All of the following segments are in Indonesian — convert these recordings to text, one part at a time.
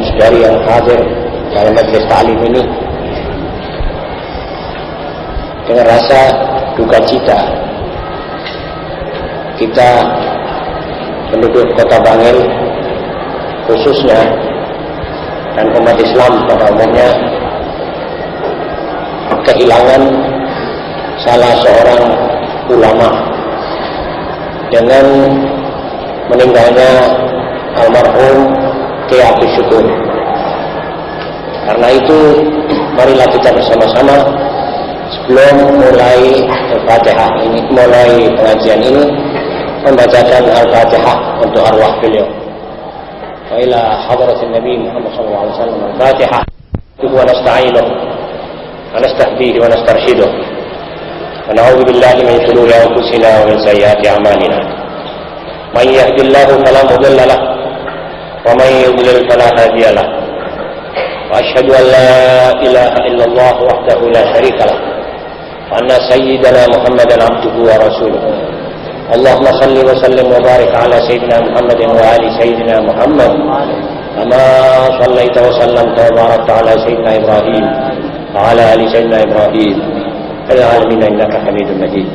saudari yang hadir dalam majelis ta'lim ini dengan rasa duka cita. Kita penduduk Kota Bangil khususnya dan umat Islam pada umumnya kehilangan salah seorang ulama dengan meninggalnya almarhum Kiai Abdus Syukur. Karena itu marilah kita bersama-sama sebelum mulai Al-Fatihah ini, mulai pengajian ini, membacakan Al-Fatihah untuk arwah beliau. Wa ila hadratin Nabi Muhammad sallallahu alaihi wasallam Al-Fatihah. Wa nasta'inuhu wa nastahdihi wa nastarshiduh. Wa na'udzu billahi min shururi anfusina wa min sayyiati a'malina. Man yahdihillahu fala mudilla lahu wa man yudlil fala hadiya lahu. Wa asyhadu an la ilaha illallah wahdahu la syarika lahu wa anna sayyidana Muhammadan abduhu wa rasuluhu. Allahumma salli wa sallim wa barik ala sayyidina Muhammadin wa ali sayyidina Muhammad kama sallaita wa sallamta wa barakta ala sayyidina Ibrahim wa ala ali sayyidina Ibrahim fil alamin innaka Hamidum Majid.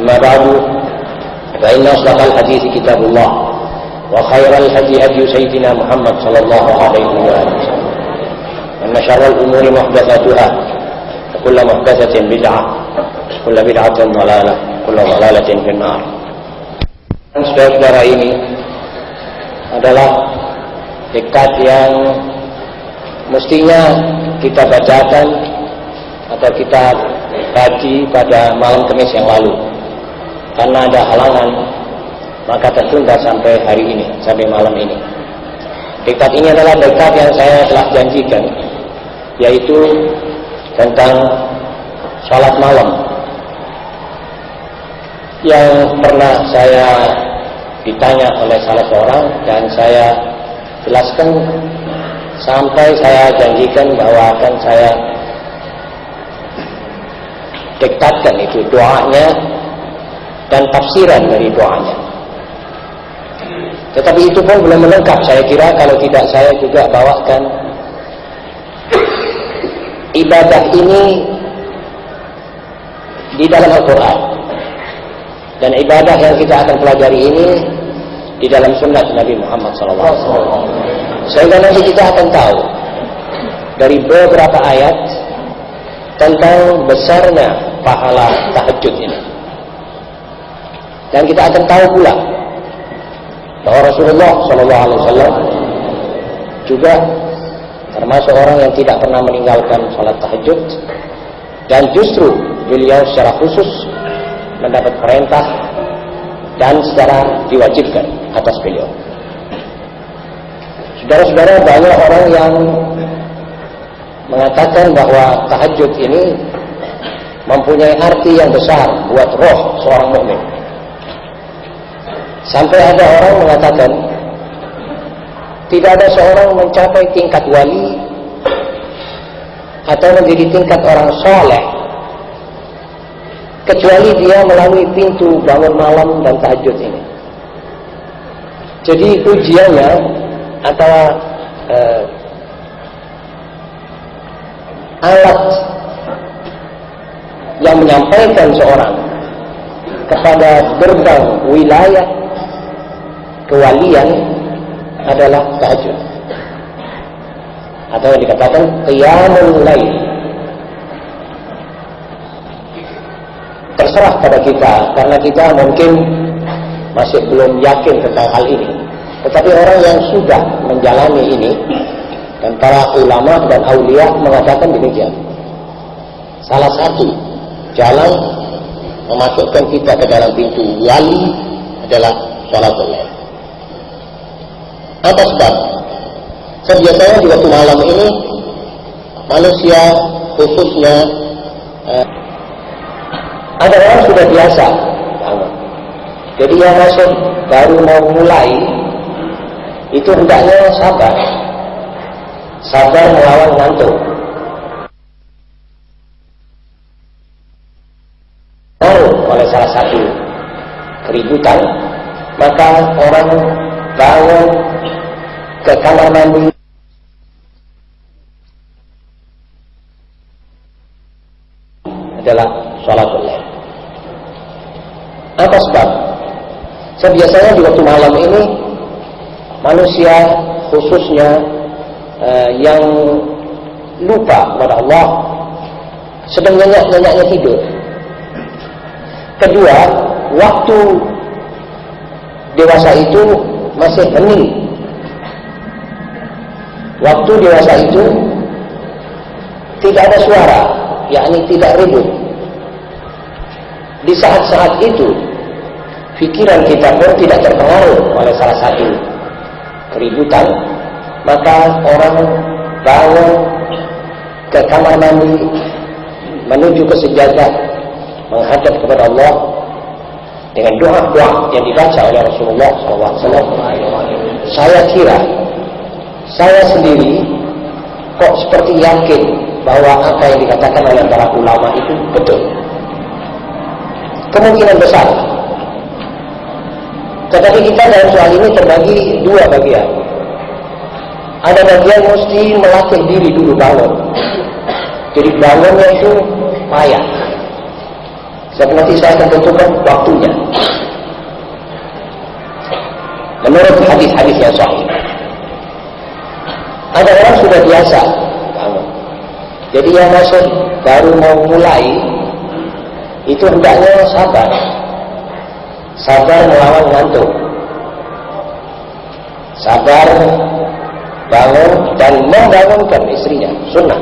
Amma ba'du, fa inna asdaqal hadithi kitabullah wa khairal hadi hadi sayyidina Muhammad sallallahu alaihi wa sallam. Wa inna syarral umuri muhdatsatuha wa kullu muhdatsatin bid'ah wa kullu bid'atin dhalalah kullu dhalalatin finnar. Saudara-saudara, ini adalah diktat yang mestinya kita bacakan atau kita kaji pada malam Kamis yang lalu. Karena ada halangan, maka tertunda sampai hari ini, sampai malam ini. Diktat ini adalah diktat yang saya telah janjikan, yaitu tentang salat malam, yang pernah saya ditanya oleh salah seorang dan saya jelaskan sampai saya janjikan bahwa akan saya diktatkan itu doanya dan tafsiran dari doanya. Tetapi itu pun belum lengkap, saya kira, kalau tidak saya juga bawakan ibadah ini di dalam Al-Quran. Dan ibadah yang kita akan pelajari ini di dalam sunnah Nabi Muhammad SAW. Sehingga nanti kita akan tahu dari beberapa ayat tentang besarnya pahala tahajud ini. Dan kita akan tahu pula bahwa Rasulullah SAW juga termasuk orang yang tidak pernah meninggalkan salat tahajud, dan justru beliau secara khusus mendapat perintah dan secara diwajibkan atas beliau. Saudara-saudara, banyak orang yang mengatakan bahwa tahajud ini mempunyai arti yang besar buat roh seorang mukmin. Sampai ada orang mengatakan tidak ada seorang mencapai tingkat wali atau menjadi tingkat orang soleh kecuali dia melalui pintu bangun malam dan tahajud ini. Jadi ujiannya atau alat yang menyampaikan seorang kepada gerbang wilayah kewalian adalah tahajud, atau yang dikatakan qiyamul lail. Terserah pada kita, karena kita mungkin masih belum yakin tentang hal ini. Tetapi orang yang sudah menjalani ini, dan para ulama dan aulia mengatakan demikian. Salah satu jalan memasukkan kita ke dalam pintu wali adalah sholatul lail. Apa sebab? Biasanya di waktu malam ini manusia khususnya ada orang sudah biasa bangun. Jadi yang masuk baru mau mulai itu hendaknya sabar melawan ngantuk. Oleh salah satu keributan, maka orang bangun ke kamar mandi adalah sholatul lail. Apa sebab? Biasanya di waktu malam ini manusia khususnya yang lupa kepada Allah sedang nyenyak-nyenyaknya tidur. Kedua, waktu dewasa itu masih hening. Waktu dewasa itu tidak ada suara, yakni tidak ribut. Di saat-saat itu pikiran kita pun tidak terpengaruh oleh salah satu keributan, maka orang bangun ke kamar mandi, menuju ke sejadah, menghadap kepada Allah dengan doa-doa yang dibaca oleh Rasulullah SAW. Saya sendiri kok seperti yakin bahwa apa yang dikatakan oleh para ulama itu betul. Kemungkinan besar. Tetapi kita dalam soal ini terbagi dua bagian. Ada bagian mesti melatih diri dulu bangun. Jadi bangunnya itu payah. Nanti saya akan tentukan waktunya. Menurut hadis-hadis yang sahih. Ada orang sudah biasa bangun. Jadi yang masih baru mau mulai itu hendaknya sabar. Sabar melawan ngantuk. Sabar bangun dan membangunkan istrinya, sunnah.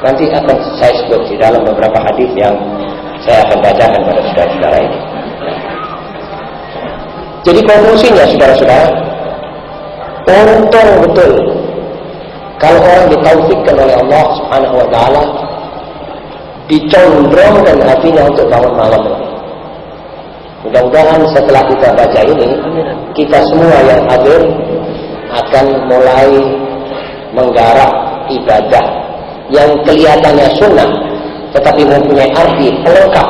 Nanti akan saya sebut di dalam beberapa hadis yang saya akan bacakan pada saudara-saudara ini. Jadi konklusinya saudara-saudara, untung betul kalau orang ditaufikkan oleh Allah Subhanahu wa taala dicondrongkan hatinya untuk bangun malam ini. Mudah-mudahan setelah kita baca ini, kita semua yang hadir akan mulai menggarap ibadah yang kelihatannya sunnah, tetapi mempunyai arti pelengkap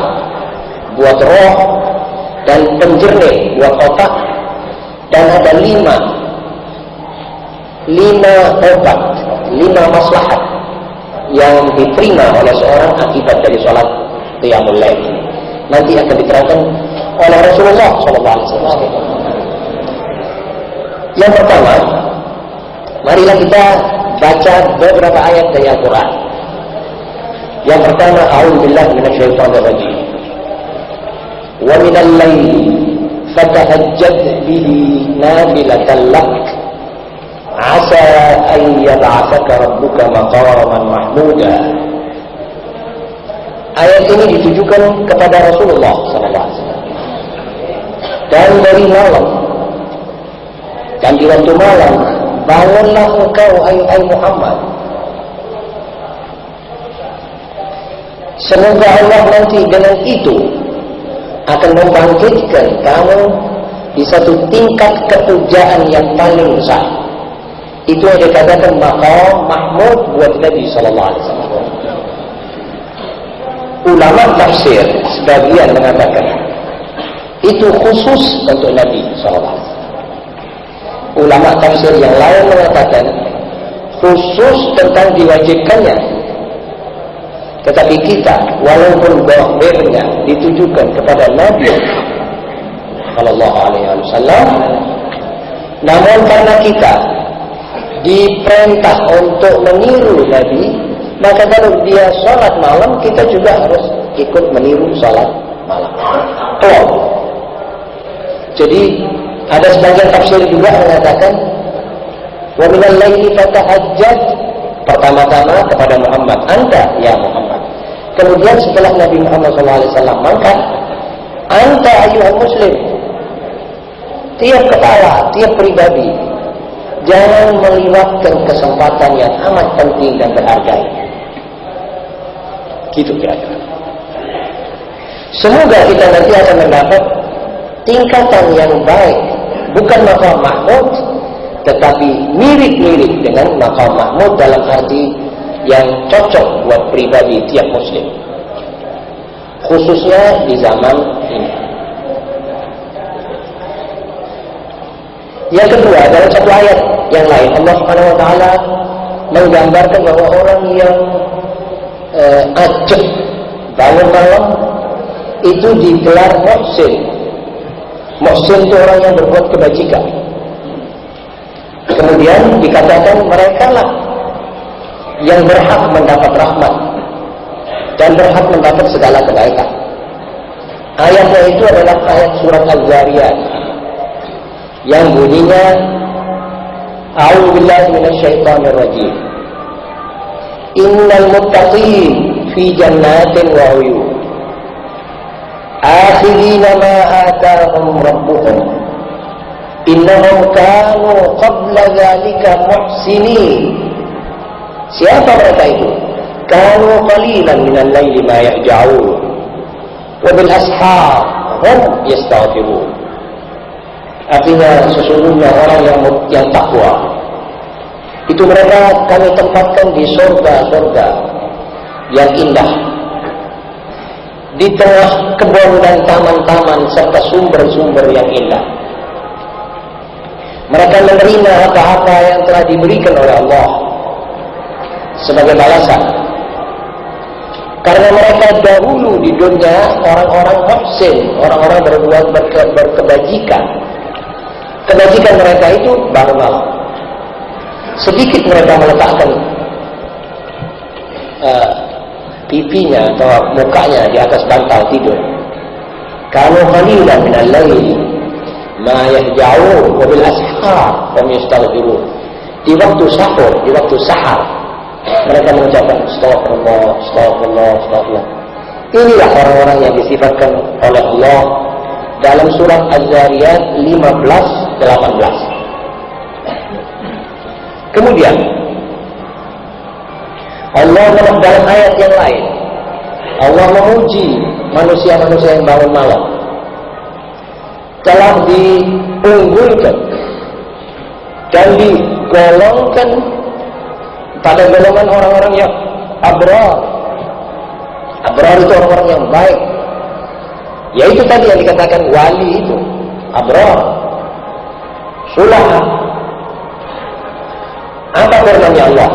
buat roh dan penjernih buat otak. Dan ada lima obat, 5 maslahat yang diterima oleh seorang akibat dari sholat qiyamul lail. Nanti akan diterangkan oleh Rasulullah SAW. Yang pertama, marilah kita baca beberapa ayat dari Al-Quran. Yang pertama, a'udzubillahi minasyaitonir rajim. Wa minal laili fatahajjad bihi nafilatan lak 'asa an yab'atsaka rabbuka maqaman mahmuda. Ayat ini ditujukan kepada Rasulullah SAW. Dan dari malam, dan di waktu malam, bangunlah engkau hai Muhammad. Semoga Allah nanti dengan itu akan membangkitkan kamu di satu tingkat kepujaan yang paling besar. Itu yang dikatakan maqam mahmud buat Nabi SAW. Ulama tafsir sebagian mengatakan itu khusus untuk Nabi SAW. Ulama tafsir yang lain mengatakan khusus tentang diwajibkannya. Tetapi kita, walaupun zahirnya ditujukan kepada Nabi Sallallahu Alaihi Wasallam, namun karena kita diperintah untuk meniru Nabi, maka kalau dia sholat malam, kita juga harus ikut meniru sholat malam. Jadi ada sebagian tafsir juga mengatakan wa minal laili fatahajjad, pertama-tama kepada Muhammad, anta ya Muhammad. Kemudian setelah Nabi Muhammad SAW mangkat, anta ayuhal muslim. Tiap kepala, tiap pribadi, jangan melewatkan kesempatan yang amat penting dan berharga. Gitu kira-kira. Semoga kita nanti akan mendapat tingkatan yang baik, bukan maqam mahmud, tetapi mirip-mirip dengan maqam mahmud dalam arti yang cocok buat pribadi tiap muslim, khususnya di zaman ini. Yang kedua, dalam satu ayat yang lain Allah Subhanahu wa taala menggambarkan bahwa orang yang ajab bangun malam itu digelar muhsin. Muhsin itu orang yang berbuat kebajikan. Kemudian dikatakan mereka lah yang berhak mendapat rahmat dan berhak mendapat segala kebaikan. Ayatnya itu adalah ayat surat Al-Zariyat yang bunyinya A'udzubillahi minasyaitonir rajim. Innal muttaqin fi jannatin wa uyun akhirina ma atahum rabbuhum innahum kanu qabla dzalika muhsinin. Siapa mereka itu? Kanu qalilan minal laili ma yahja'un wa bil ashar hum yastaghfirun. Artinya sesungguhnya orang yang takwa itu mereka kami tempatkan di surga-surga yang indah, di tengah kebun dan taman-taman serta sumber-sumber yang indah. Mereka menerima apa-apa yang telah diberikan oleh Allah sebagai balasan. Karena mereka dahulu di dunia orang-orang muhsin, orang-orang berbuat berkebajikan. Kebajikan mereka itu bangun malam. Sedikit mereka meletakkan pipinya atau mukanya di atas bantal tidur. Kanu qalilan minal laili ma yahja'un wa bil ashar hum yastaghfirun. Di waktu sahur, di waktu sahar mereka mengucapkan astagfirullah, astagfirullah, astagfirullah. Inilah orang-orang yang disifatkan oleh Allah dalam surat Az-Zariyat 15:18. Kemudian Allah dalam ayat yang lain Allah memuji manusia-manusia yang bangun malam telah diunggulkan dan digolongkan pada golongan orang-orang yang abrar. Abrar itu orang-orang yang baik, yaitu tadi yang dikatakan wali itu abrar, sulaha. Apa firman-Nya Allah?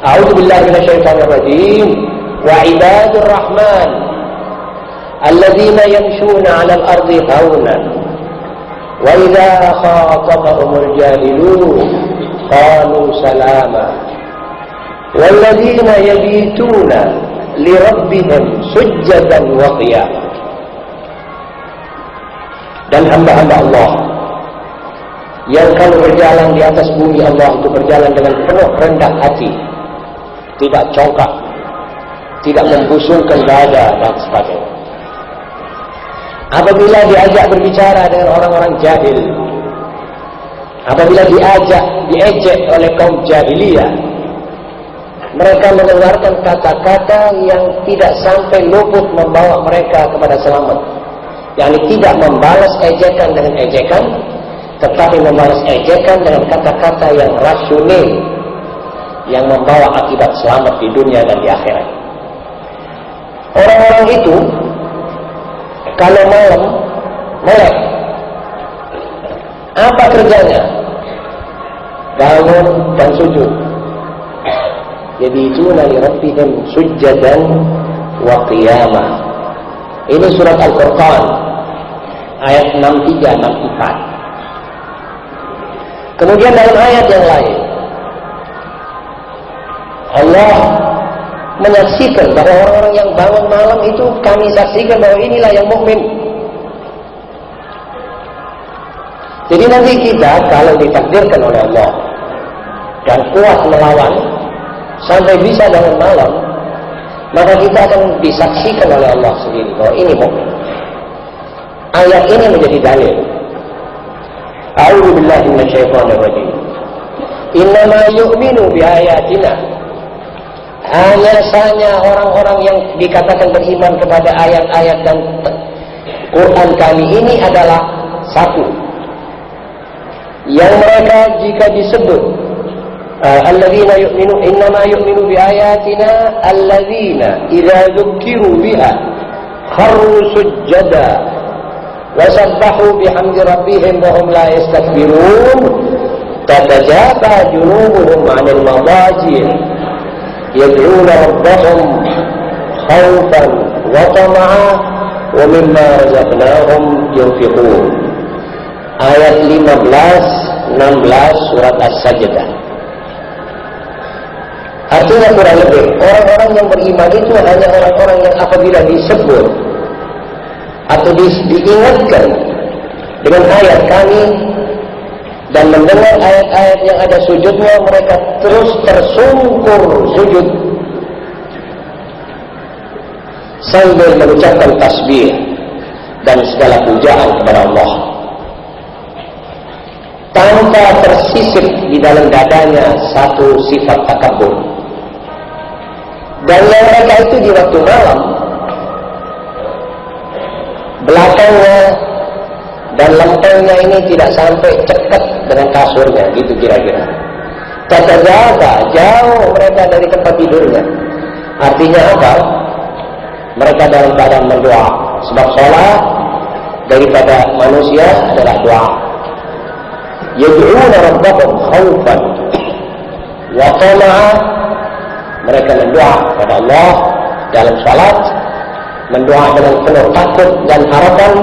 A'udzubillahi minasyaitonir rajim. Wa ibadur rahman alladzina yamshuna 'alal ardi haunan wa idza khatabahumul jahilun qalu salama. Walladzina yabituna li rabbihim sujjadan wa qiyama. Dan hamba-hamba Allah yang kalau berjalan di atas bumi Allah itu berjalan dengan penuh rendah hati, tidak congkak, tidak membusungkan dada dan sebagainya. Apabila diajak berbicara dengan orang-orang jahil, apabila diejek oleh kaum jahiliyah, mereka mengeluarkan kata-kata yang tidak sampai luput membawa mereka kepada selamat, yakni tidak membalas ejekan dengan ejekan, tetapi membalas ejekan dengan kata-kata yang rasional, yang membawa akibat selamat di dunia dan di akhirat. Orang-orang itu kalau malam melek, apa kerjanya? Bangun dan sujud. Yabituna li rabbihim sujjadan wa qiyamah. Ini surat Al-Furqan ayat 63-64. Kemudian dalam ayat yang lain Allah menyaksikan bahwa orang-orang yang bangun malam itu kami saksikan bahwa inilah yang mukmin. Jadi nanti kita kalau ditakdirkan oleh Allah dan kuat melawan sampai bisa bangun malam, maka kita akan disaksikan oleh Allah sendiri bahwa ini mukmin. Ayat ini menjadi dalil. A'udzubillahi minasyaitonir rajim. Innama yu'minu biayatina. Hanya saja orang-orang yang dikatakan beriman kepada ayat-ayat dan Quran kami ini adalah satu. Yang mereka jika disebut alladzina yu'minu innama yu'minu biayatina alladzina idza dzukkiru biha kharru sujjada wasabbahu bihamdi rabbihim wa hum la yastakbirun tatajafa junubuhum 'anil madaji' yad'una rabbahum khawfan wa tama'a wa mimma razaqnahum yunfiqun. Ayat 15-16 surat As-Sajdah. Artinya kurang lebih, orang-orang yang beriman itu hanya orang-orang yang apabila disebut atau diingatkan dengan ayat kami dan mendengar ayat-ayat yang ada sujudnya, mereka terus tersungkur sujud sambil mengucapkan tasbih dan segala pujaan kepada Allah, tanpa tersisip di dalam dadanya satu sifat takabur. Dan yang mereka itu di waktu malam, belakangnya dan lempengnya ini tidak sampai cekat dengan kasurnya, gitu kira-kira. Tatajaga, jauh mereka dari tempat tidurnya. Artinya apa? Mereka dalam keadaan berdoa. Sebab sholat daripada manusia adalah doa. Yad'una rabbahum khawfan wa tama'a. Mereka mendoa kepada Allah dalam sholat, mendoa dengan penuh takut dan harapan.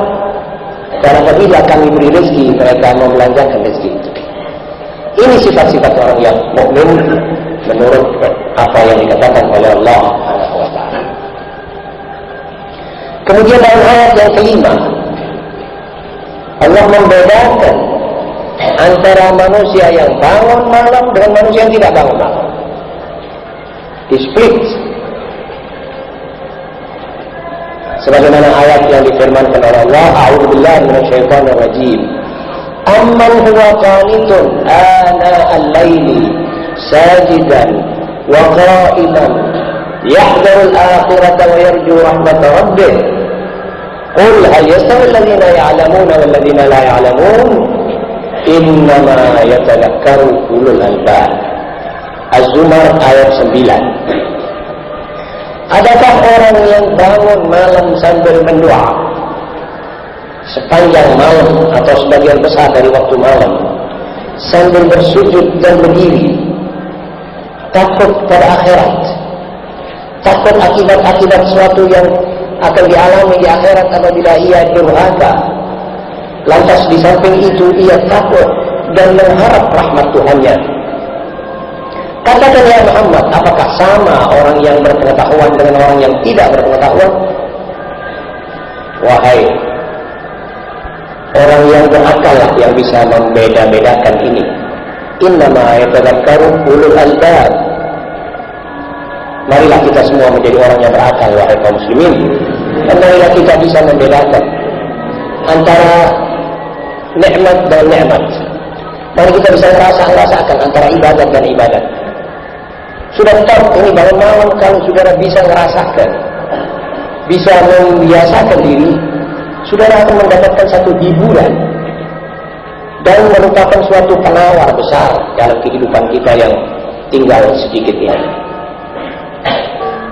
Dan apabila kami beri rezeki, mereka membelanjakan rezeki itu. Ini sifat-sifat orang yang mukmin menurut apa yang dikatakan oleh Allah Subhanahu wa taala. Kemudian dalam ayat yang kelima, Allah membedakan antara manusia yang bangun malam dengan manusia yang tidak bangun malam. Di-split. Sebagaimana ayat yang difirmankan oleh Allah, A'udzubillahi minasyaitonir rajim. Amman huwa qanitun ana al-laili sajidan wa qa'iman yahdharu al-akhirata wa yarju rahmat rabbih. Qul hal yastawi alladhina ya'lamuna wal ladzina la ya'lamun? Innama yatadhakkaru ulul albab. Az-Zumar ayat 9. Adakah orang yang bangun malam sambil mendoa sepanjang malam atau sebagian besar dari waktu malam, sambil bersujud dan berdiri, takut pada akhirat, takut akibat-akibat sesuatu yang akan dialami di akhirat apabila ia durhaka, lantas di samping itu ia takut dan mengharap rahmat Tuhannya? Katakan ya Muhammad, apakah sama orang yang berpengetahuan dengan orang yang tidak berpengetahuan? Wahai orang yang berakal yang bisa membeda-bedakan ini. Innama yatadhakkaru ulul albab. Marilah kita semua menjadi orang yang berakal, wahai kaum muslimin. Dan marilah kita bisa membedakan antara nikmat dan nikmat. Mari kita bisa merasakan antara ibadat dan ibadat. Sudah tahu ini bangun malam, kalau saudara bisa merasakan, bisa membiasakan diri, saudara akan mendapatkan satu hiburan dan merupakan suatu penawar besar dalam kehidupan kita yang tinggal sedikit ini.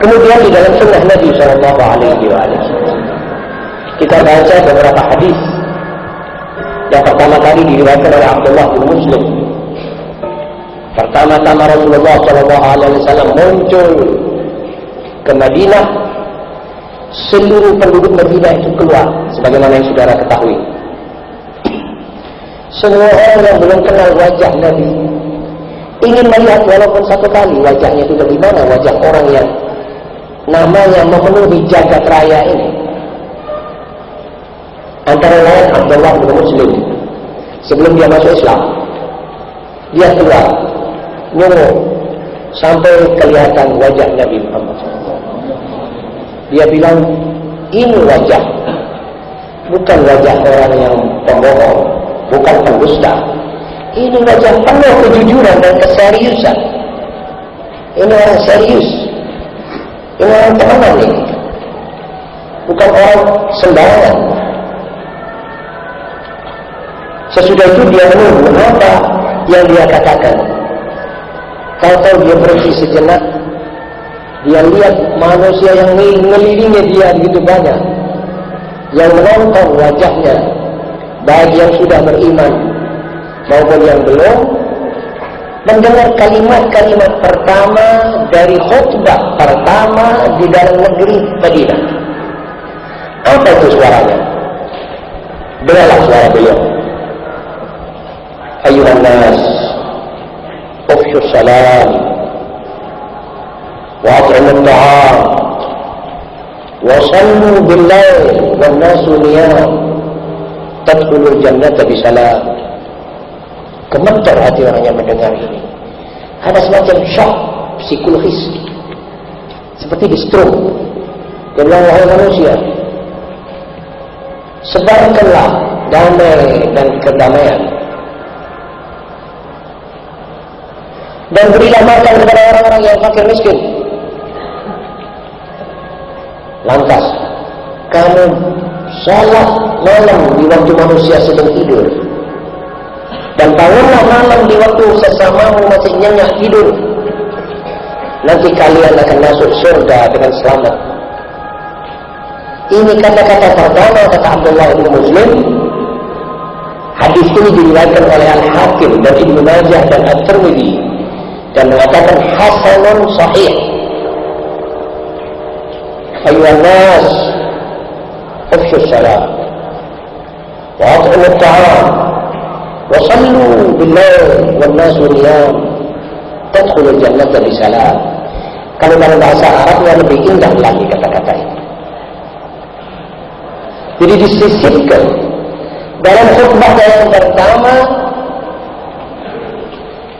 Kemudian di dalam sunnah Nabi Sallallahu Alaihi Wasallam kita baca beberapa hadis. Yang pertama kali diriwayatkan oleh Abdullah bin Muslim. Pertama-tama Rasulullah SAW muncul ke Madinah, seluruh penduduk Madinah itu keluar, sebagaimana yang saudara ketahui. Semua orang yang belum kenal wajah Nabi ingin melihat walaupun satu kali wajahnya itu bagaimana, wajah orang yang namanya memenuhi jagat raya ini. Antara lain Abdullah bin Muslim, sebelum dia masuk Islam, dia keluar nunggu sampai kelihatan wajah Nabi Muhammad. Dia bilang, ini wajah, bukan wajah orang yang pembohong, bukan pendusta. Ini wajah penuh kejujuran dan keseriusan. Ini orang serius, ini orang teman ini, bukan orang sembarangan. Sesudah itu dia menunggu apa yang dia katakan. Tahu-tahu dia berhenti sejenak, dia lihat manusia yang mengelilingi dia begitu banyak, yang menonton wajahnya, baik yang sudah beriman maupun yang belum. mendengar kalimat-kalimat pertama dari khutbah pertama di dalam negeri Madinah. Apa itu suaranya? Dengarlah suara beliau. Ayuhan nas, ufshu salam, wa at'imu ta'am, wa sallu bil-lail wan nasu niyam, tadkhulul jannata bisalam. Gemetar hati orang yang mendengar ini. Ada semacam shock psikologis, seperti di stroke. Dia bilang, wahai manusia, sebarkanlah damai dan kedamaian, dan berilah makan kepada orang-orang yang fakir miskin. Lantas kamu salat malam di waktu manusia sedang tidur, dan bangunlah malam di waktu sesamamu masih nyenyak tidur. Nanti kalian akan masuk surga dengan selamat. Ini kata-kata pertama kata Abdullah bin Muslim. Hadis ini diriwayatkan oleh Al-Hakim dan Ibnu Majah dan At-Tirmidzi dan mengatakan hasanun sahih. Ayuhan nas, ufshu salam, wa at'imu ta'am, wa sallu bil-lail wan nasu niyam, tadkhulul jannata bisalam. Kalau dalam bahasa Arabnya lebih indah lagi kata-kata ini. Jadi disisipkan dalam khutbah yang pertama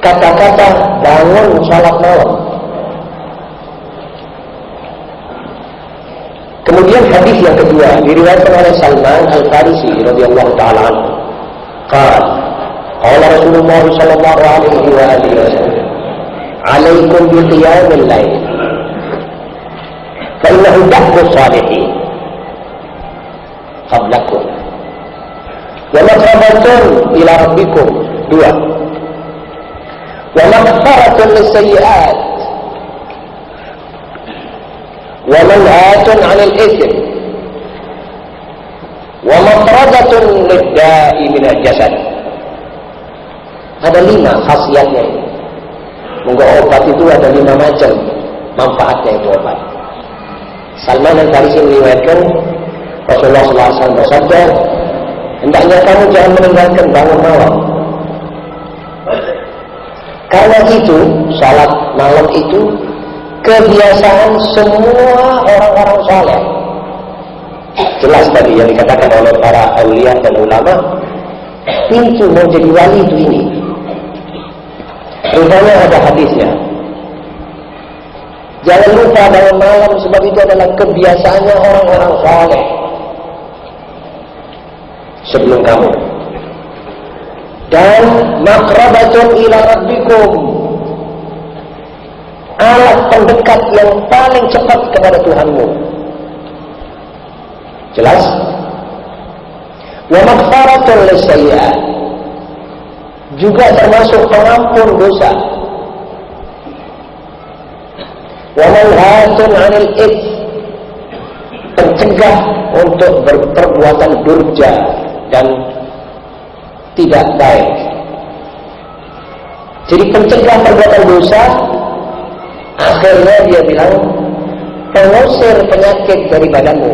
kata-kata bangun salat malam. Kemudian hadis yang kedua diriwayatkan oleh Salman Al-Farisi radhiyallahu taala anhu. Qala Rasulullah sallallahu alaihi wa alihi wasallam, "Alaikum bi qiyamil lail. Fa innahu da'bu salihin qablakum. Wa maqrabatun ila rabbikum." Dua. Wa maghfiratun lis-sayyi'at. Wa man'atun 'anil itsm. Wa matradatun lid-da'i minal jasad. Ada 5 khasiatnya ini. Moga obat itu ada 5 macam manfaatnya itu obat. Salman Al-Farisi meriwayatkan Rasulullah SAW bersabda, hendaknya kamu jangan meninggalkan bangun malam. Karena itu, salat malam itu kebiasaan semua orang-orang saleh. Jelas tadi yang dikatakan oleh para aulia dan ulama, pintu mau jadi wali itu ini. Rupanya ada hadisnya. Jangan lupa bangun malam, sebab itu adalah kebiasaannya orang-orang saleh sebelum kamu. Dan maqrabatun ila rabbikum, alat pendekat yang paling cepat kepada Tuhanmu. Jelas? Wa maghfiratun lis-sayyi'at, juga termasuk pengampun dosa. Wa manhatun 'anil its, pencegah untuk berperbuatan durja dan tidak baik. Jadi pencegah perbuatan dosa, akhirnya dia bilang pengusir penyakit dari badanmu.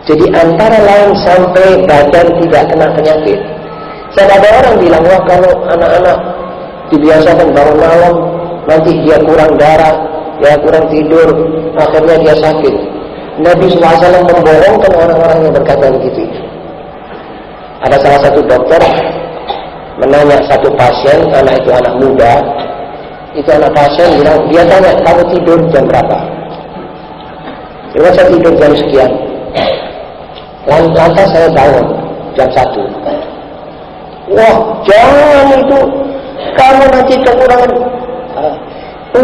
Jadi antara lain sampai badan tidak kena penyakit. Saya ada orang bilang, wah kalau anak-anak dibiasakan bangun malam, nanti dia kurang darah, dia kurang tidur, akhirnya dia sakit. Nabi SAW membohongkan orang-orang yang berkata begitu. Ada salah satu dokter menanya satu pasien, anak itu anak muda, itu anak pasien bilang, dia tanya, kamu tidur jam berapa? Dia saya tidur jam sekian. Lantas saya bangun jam 1. Wah, jangan itu, kamu nanti kekurangan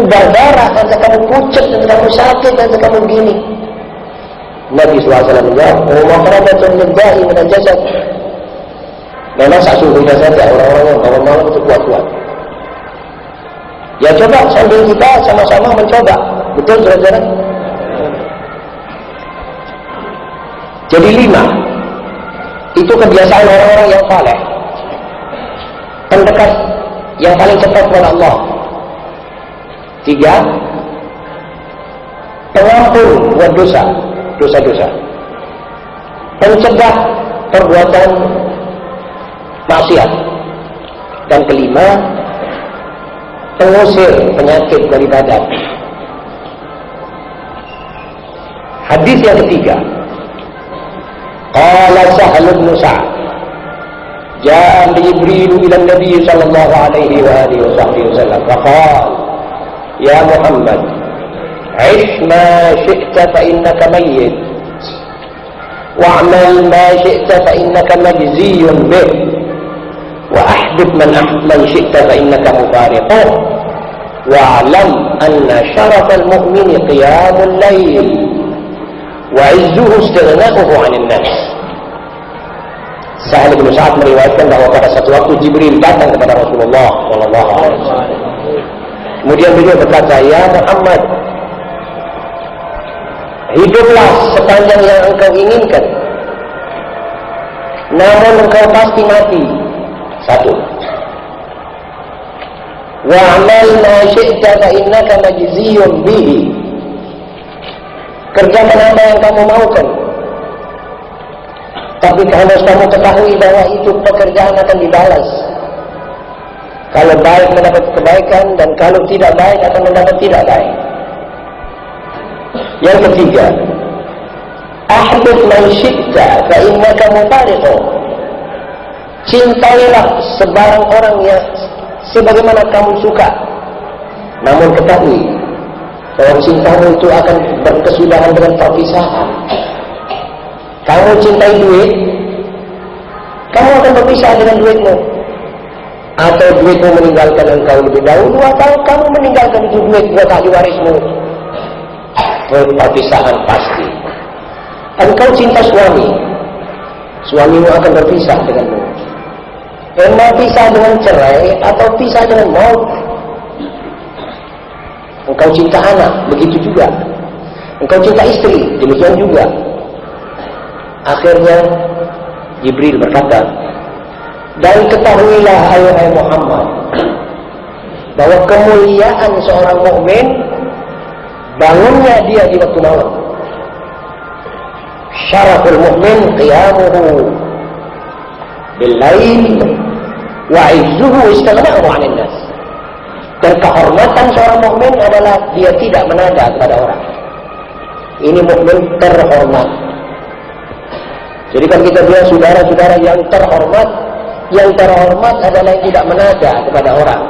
darah, nanti kamu pucat, nanti kamu sakit, nanti kamu gini. Nabi SAW menjawab, maghfiratun lid-da'i minal jasad. Memang sesungguhnya saja orang-orang yang bangun malam itu kuat-kuat. Ya coba sambil kita sama-sama mencoba. Betul saudara? Jadi 5. Itu kebiasaan orang-orang yang saleh. yang paling cepat kepada Allah. 3, pengampun buat dosa-dosa, pencegah perbuatan maksiat. Dan 5, pengusir penyakit dari badan. Hadis yang ketiga, qala Sahal bin Sa'ad, jaa Jibril ila Nabi sallallahu alaihi wa alihi wasallam faqala ya Muhammad, ish ma syi'ta fa innaka mayyit wa'mal ma syi'ta fa innaka majziyun bih wa ahdib man syi'ta fa innaka mufariquh wa'lam anna syarafal mu'mini qiyamul layl wa izzuhu istighna'uhu 'anil nas. Sahal bin Sa'ad meriwayatkan bahwa pada satu waktu Jibril datang kepada Rasulullah sallallahu alaihi wasallam. Kemudian beliau berkata, "Ya Muhammad, hiduplah sepanjang yang engkau inginkan, namun engkau pasti mati." 1. Wa'mal ma syi'ta fa innaka majziyun bihi. Kerjakan apa yang kamu maukan, tapi harus kamu ketahui bahwa itu pekerjaan akan dibalas. Kalau baik mendapat kebaikan, dan kalau tidak baik akan mendapat tidak baik. Yang ketiga, ahdud man syi'ta fa innaka mufariquh. Cintailah sebarang orang yang sebagaimana kamu suka, namun ketahui bahwa cintamu itu akan berkesudahan dengan perpisahan. Kamu cintai duit, kamu akan berpisah dengan duitmu. Atau duitmu meninggalkan engkau lebih dahulu, atau kamu meninggalkan itu duit buat ahli warismu. Perpisahan pasti. Engkau cinta suami, suamimu akan berpisah denganmu. Mau pisah dengan cerai atau pisah dengan maut. Engkau cinta anak, begitu juga. Engkau cinta istri, demikian juga. Akhirnya Jibril berkata, dan ketahuilah hai Muhammad, bahwa kemuliaan seorang mukmin bangunnya dia di waktu malam. Syaraful mukmin qiyamuhu bil-lail wa 'izzuhu istighna'uhu 'anil nas. Dan kehormatan seorang mukmin adalah dia tidak menada kepada orang. Ini mukmin terhormat. Jadi kalau kita bilang saudara-saudara yang terhormat adalah yang tidak menada kepada orang,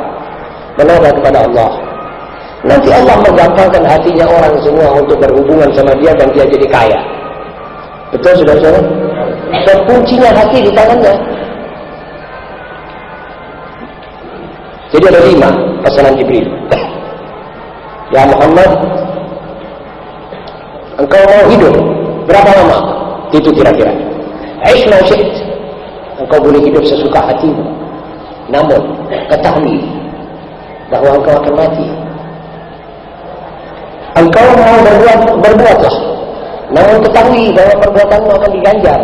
menada kepada Allah. Nanti Allah menggampangkan hatinya orang semua untuk berhubungan sama dia dan dia jadi kaya. Betul saudara-saudara? Dan kuncinya hati di tangannya. Jadi ada 5 pesanan Jibril. Ya Muhammad, engkau mau hidup berapa lama? Itu kira-kira. Aish ma syi'ta. Engkau boleh hidup sesuka hatimu, namun ketahui bahwa engkau akan mati. Engkau mau berbuatlah, namun ketahui bahwa perbuatanmu akan diganjar.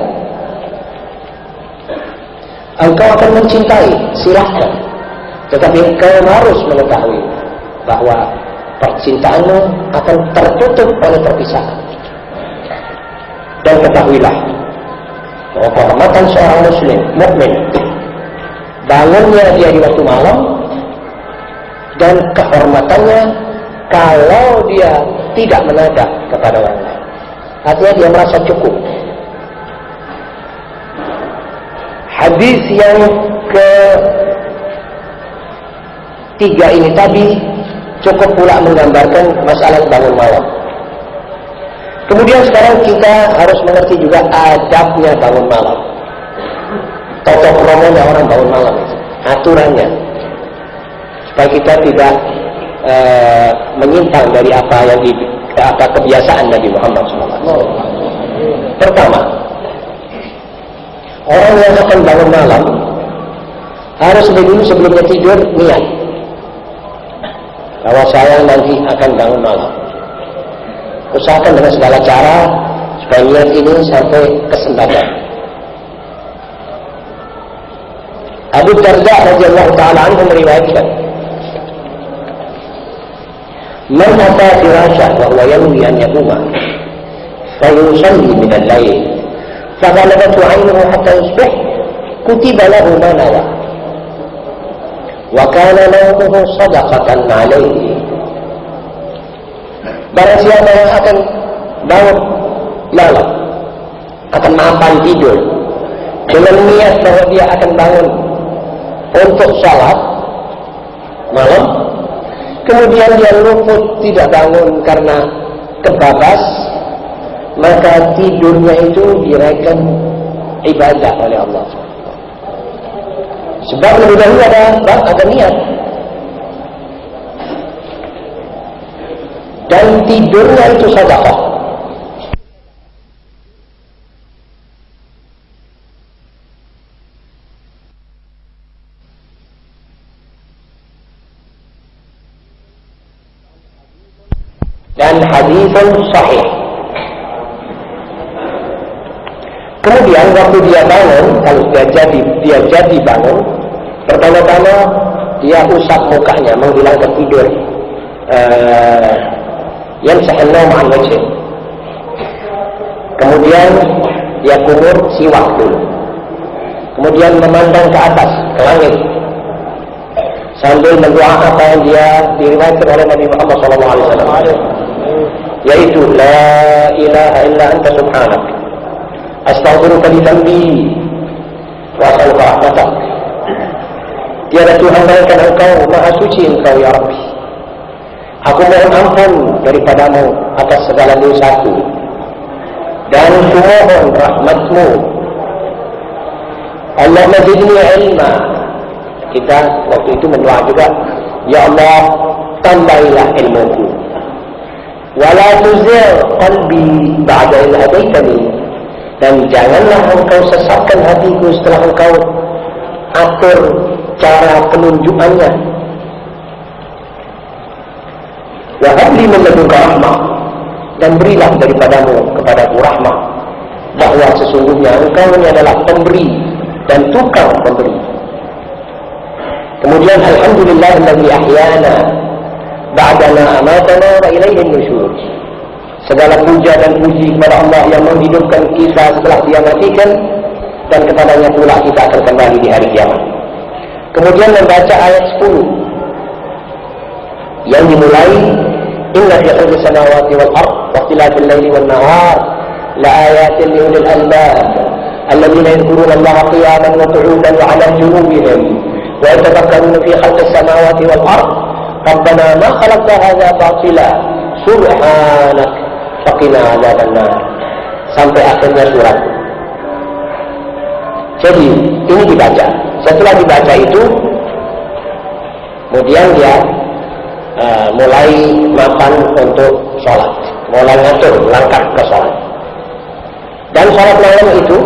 Engkau akan mencintai, silahkan, tetapi engkau harus mengetahui bahwa percintaanmu akan tertutup oleh perpisahan. Dan ketahuilah bahwa kehormatan seorang muslim, mukmin, bangunnya dia di waktu malam, dan kehormatannya kalau dia tidak menada kepada orang lain. Artinya dia merasa cukup. Hadis yang ketiga ini tadi cukup pula menggambarkan masalah bangun malam. Kemudian sekarang kita harus mengerti juga adabnya bangun malam. Toto kromonya orang bangun malam itu, aturannya, supaya kita tidak menyimpang dari apa yang kebiasaan Nabi Muhammad SAW. Pertama, orang yang akan bangun malam harus dulu sebelumnya tidur niat bahwa saya nanti akan bangun malam. Usahakan dengan segala cara supaya niat ini sampai kesempatan. Abu Abu Darda radhiyallahu ta'ala anhu meriwayatkan, "Man ata firasha wa huwa yanwi an yaquma fa yusalli min al-lail fa ghalabathu 'aynuhu hatta yusbih kutiba lahu ma nawa wa kana nawmuhu shadaqatan 'alayhi." Barang siapa yang akan bangun malam, akan mapan tidur dengan niat bahwa dia akan bangun untuk sholat malam, kemudian dia luput tidak bangun karena kebabas, maka tidurnya itu direken ibadah oleh Allah. Sebab lebih dahulu ada niat, dan tidurnya itu sedekah. Dan haditsun sahih. Kemudian waktu dia bangun, kalau dia jadi bangun, pertama-tama dia usap mukanya menghilangkan tidur. Yamsah an-nawm 'an wajhihi. Kemudian dia kumur siwak dulu. Kemudian memandang ke atas, ke langit, sambil mendoa apa yang dia diriwayatkan oleh Nabi Muhammad SAW, yaitu la ilaha illa anta subhanak astaghfiruka li dhanbi wa as'aluka rahmatak. Tiada Tuhan melainkan Engkau, Maha Suci Engkau ya Rabbi. Aku mohon ampun daripadamu atas segala dosaku, dan kumohon rahmatmu. Allahumma zidni ilma. Kita waktu itu mendoa juga, ya Allah, tambahilah ilmuku. Wala tuzigh qalbi ba'da idh hadaitani. Dan janganlah Engkau sesatkan hatiku setelah Engkau atur cara penunjukannya. Wa habli min ladunka rahmah. Dan berilah daripadamu kepadaku rahmah, bahwa sesungguhnya Engkau ini adalah pemberi dan tukang pemberi. Kemudian alhamdulillahilladzi ahyana ba'dama amatana wa ilaihin nusyur. Segala puja dan puji kepada Allah yang menghidupkan kita setelah Dia matikan, dan kepadanya pula kita akan kembali di hari kiamat. Kemudian membaca ayat 10 yang dimulai, inna fi khalqis samawati wal ardh wa ikhtilafil laili wan nahar la ayatin li ulil albab alladziina yadhkuruna Allaha qiyaman wa qu'udan wa 'ala junubihim wa yatafakkaruna fi khalqis samawati wal ardh rabbana ma khalaqta hadza batila subhanak faqina 'adzabannar, sampai akhirnya surat. Jadi ini dibaca. Setelah dibaca itu, kemudian dia mulai mapan untuk sholat, mulai ngatur langkah ke sholat. Dan sholat malam itu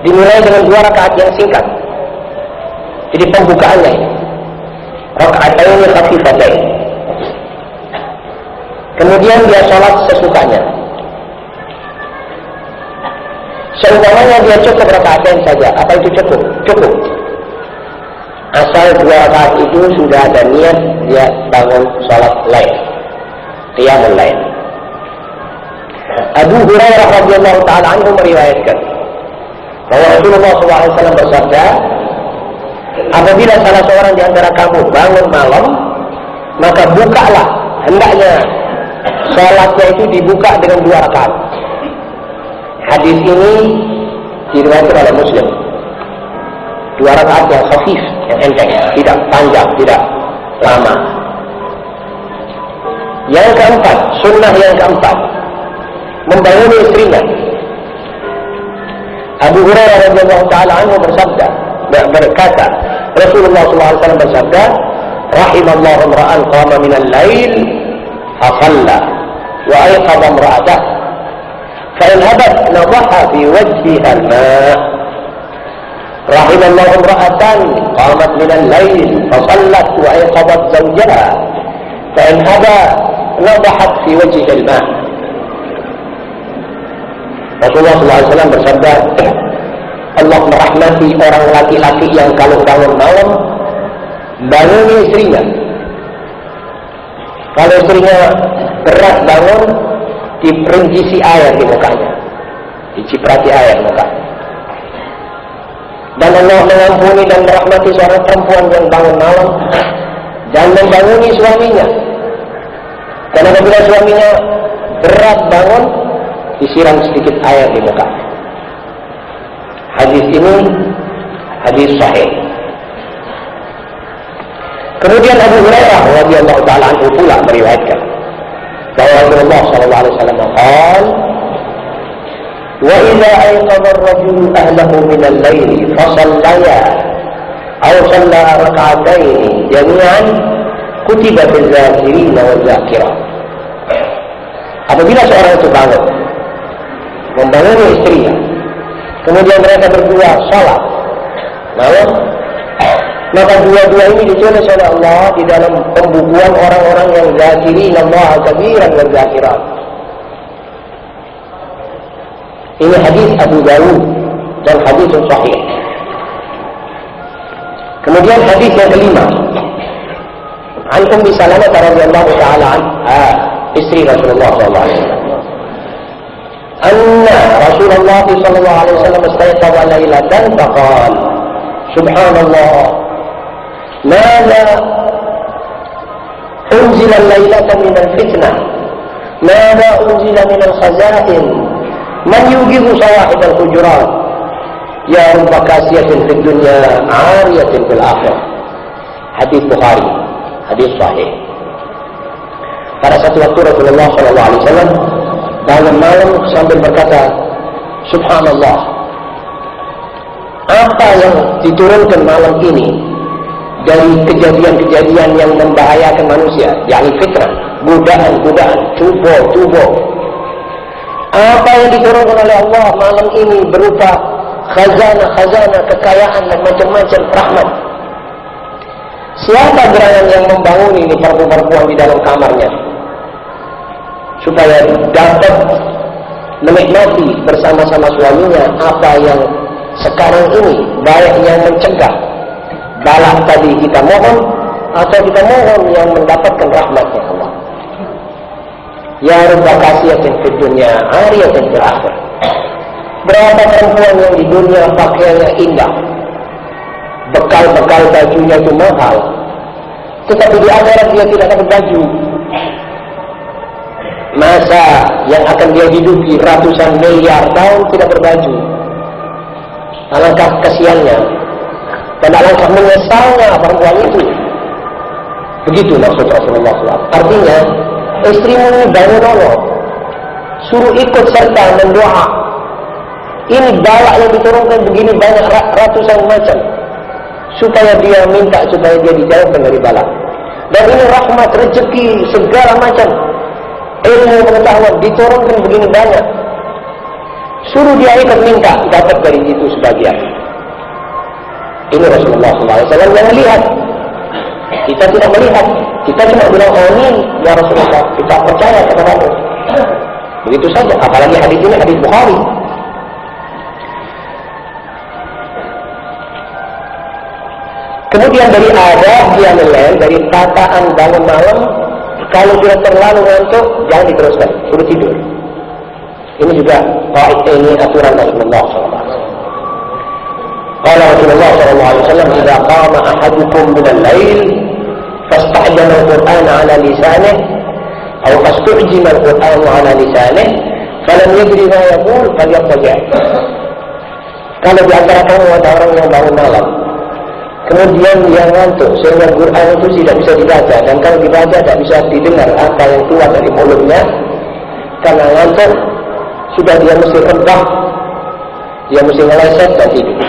dimulai dengan 2 rakaat yang singkat. Jadi pembukaannya ini rakaatain khafifatain. Kemudian dia sholat sesukanya. Seumpamanya dia cukup rakaatain saja, apa itu cukup? Cukup. Asal 2 rakaat itu sudah ada niat dia bangun sholat lain, qiyamul lain. Abu Hurairah radhiyallahu ta'ala anhu meriwayatkan bahwa Rasulullah SAW bersabda, apabila salah seorang di antara kamu bangun malam, maka bukalah, hendaknya sholatnya itu dibuka dengan 2 rakaat. Hadis ini diriwayatkan oleh Muslim. 2 rakaat yang khafif, yang enteng, tidak panjang, tidak lama. Yang keempat, sunnah yang keempat, membangun istrinya. Abu Hurairah radhiyallahu ta'ala anhu berkata, Rasulullah SAW bersabda, rahimallahu imra'an qama minal lail fa shalla wa ayqadha imra'atah fa in habat nadaha fi wajhiha al-ma'. Rahimallahu imra'atan qamat minal lail fa shallat wa ayqadhat zawjaha fa in haba nadahat fi wajhiha al-ma'. Rasulullah SAW bersabda, Allah dirahmati orang laki-laki yang kalau bangun malam bangun istrinya. Kalau istrinya berat bangun, diperinjisi air di mukanya, diciprati air mukanya. Dan Allah mengampuni dan merahmati seorang perempuan yang bangun malam dan membanguni suaminya. Karena apabila suaminya berat bangun, disiram sedikit air di mukanya. Hadis ini hadis sahih. Kemudian Abu Hurairah radhiyallahu taala anhu pula meriwayatkan bahwa Rasulullah sallallahu alaihi wasallam qala: "Wa idza ayqadha ar-rajulu ahlahu min al-laili fa shallaya aw shalla rak'atayn jami'an kutiba bil zakirin wal zakirat." Apabila seorang itu bangun membanguni istrinya, kemudian mereka berdua salat malam, maka dua-dua ini ditulis oleh Allah di dalam pembukuan orang-orang yang zakirin Allah katsiran wa zakirat. Ini hadis Abu Dawud dan hadis sahih. Kemudian hadis yang kelima, an Ummi Salamah radhiyallahu taala anha, istri Rasulullah sallallahu alaihi wasallam. Anna Rasulullah sallallahu alaihi wasallam istayqadha lailatan faqala: Subhanallah, ماذا أنزل الليلة من الفتنة ماذا أنزل من الخزائن من يوجب صواحب الحجرات يا رب كاسية في الدنيا عارية في الآخرة. Hadis Bukhari, hadis sahih. Pada satu waktu Rasulullah SAW bangun malam sambil berkata, Subhanallah, apa yang diturunkan malam ini dari kejadian-kejadian yang membahayakan manusia, yakni fitnah, godaan-godaan, tubuh. Apa yang diturunkan oleh Allah malam ini berupa khazanah, kekayaan dan macam-macam rahmat. Siapa gerangan yang membangun ini perempuan di dalam kamarnya supaya dapat menikmati bersama-sama suaminya apa yang sekarang ini, baik yang mencegah balak tadi kita mohon, atau kita mohon yang mendapatkan rahmatnya Allah. Ya Rabba kasiyatin fid dunya ariyatin fil akhirah. Berapa perempuan yang di dunia pakaiannya indah, bekal-bekal bajunya itu mahal, tetapi di akhirat dia tidak dapat baju. Masa yang akan dia hidupi ratusan miliar tahun tidak berbaju. Alangkah kasihannya dan alangkah menyesalnya perempuan itu. Begitu maksud Rasulullah SAW. Artinya, istrimu ini bangun Allah, suruh ikut serta mendoa. Ini balak yang diturunkan begini banyak ratusan macam, supaya dia minta supaya dia dijauhkan dari balak. Dan ini rahmat, rezeki, segala macam ilmu pengetahuan diturunkan begini banyak, suruh dia ikut minta dapat dari itu sebagian. Ini Rasulullah SAW yang melihat. Kita tidak melihat. Kita cuma bilang, amin ya Rasulullah, kita percaya kepada-Mu. Begitu saja. Apalagi hadis ini hadis Bukhari. Kemudian dari adab qiyamul lail, dari tataan bangun malam, kalau sudah terlalu ngantuk jangan diteruskan, suruh tidur. Ini juga ini aturan Rasulullah SAW. Qala Rasulullah SAW, "Idza qama ahadukum min al-lail fasta'jala al-Qur'an 'ala lisanihi aw fastu'jima al-Qur'an 'ala lisanihi falam yadri ma yaqul falyaqja." Kalau di antara kamu ada orang yang bangun malam, kemudian dia ngantuk sehingga Quran itu tidak bisa dibaca, dan kalau dibaca tidak bisa didengar apa yang keluar dari mulutnya karena ngantuk, sudah dia mesti rebah, dia mesti ngeleset dan tidur.